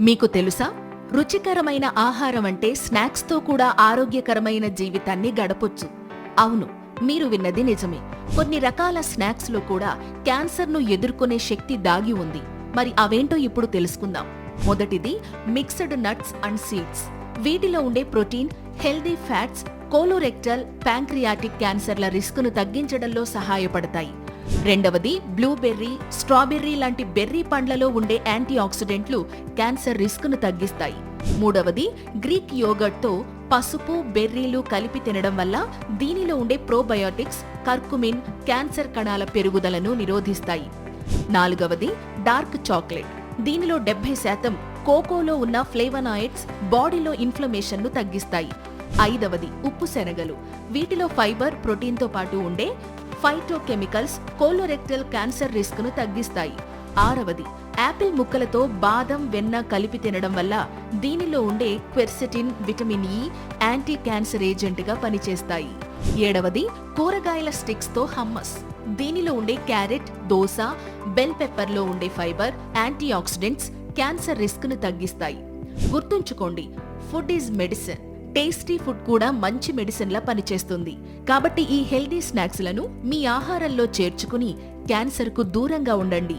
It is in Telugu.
మీకు తెలుసా, రుచికరమైన ఆహారం అంటే స్నాక్స్తో కూడా ఆరోగ్యకరమైన జీవితాన్ని గడపొచ్చు. అవును, మీరు విన్నది నిజమే. కొన్ని రకాల స్నాక్స్లో కూడా క్యాన్సర్ను ఎదుర్కొనే శక్తి దాగి ఉంది. మరి అవేంటో ఇప్పుడు తెలుసుకుందాం. మొదటిది మిక్స్డ్ నట్స్ అండ్ సీడ్స్. వీటిలో ఉండే protein, healthy fats colorectal, pancreatic క్యాన్సర్ల రిస్కును తగ్గించడంలో సహాయపడతాయి. రెండవది బ్లూబెర్రీ, స్ట్రాబెర్రీ లాంటి బెర్రీ పండ్లలో ఉండే యాంటీ ఆక్సిడెంట్లు క్యాన్సర్ రిస్కును తగ్గిస్తాయి. మూడవది గ్రీక్ యోగర్ట్తో పసుపు, బెర్రీలు కలిపి తినడం వల్ల దీనిలో ఉండే ప్రోబయోటిక్స్, కర్కుమిన్ క్యాన్సర్ కణాల పెరుగుదలను నిరోధిస్తాయి. నాలుగవది డార్క్ చాక్లెట్. దీనిలో 70% కోకోలో ఉన్న ఫ్లేవనాయిడ్స్ బాడీలో ఇన్ఫ్లమేషన్ను తగ్గిస్తాయి. ఐదవది ఉప్పు శనగలు. వీటిలో ఫైబర్, ప్రోటీన్తో పాటు ఉండే ఫైటోకెమికల్స్ కోలోరెక్టల్ క్యాన్సర్ రిస్కును తగ్గిస్తాయి. ఆరవది యాపిల్ ముక్కలతో బాదం, వెన్న కలిపి తినడం వల్ల దీనిలో ఉండే quercetin, vitamin E anti cancer ఏజెంట్గా పనిచేస్తాయి. ఏడవది కూరగాయల స్టిక్స్తో హమ్మస్. దీనిలో ఉండే క్యారెట్, దోస, బెల్ పెప్పర్లో ఉండే ఫైబర్, యాంటీ ఆక్సిడెంట్స్ క్యాన్సర్ రిస్కును తగ్గిస్తాయి. గుర్తుంచుకోండి, food is medicine. Tasty food కూడా మంచి మెడిసిన్లా పనిచేస్తుంది. కాబట్టి ఈ హెల్దీ స్నాక్స్లను మీ ఆహారంలో చేర్చుకుని క్యాన్సర్కు దూరంగా ఉండండి.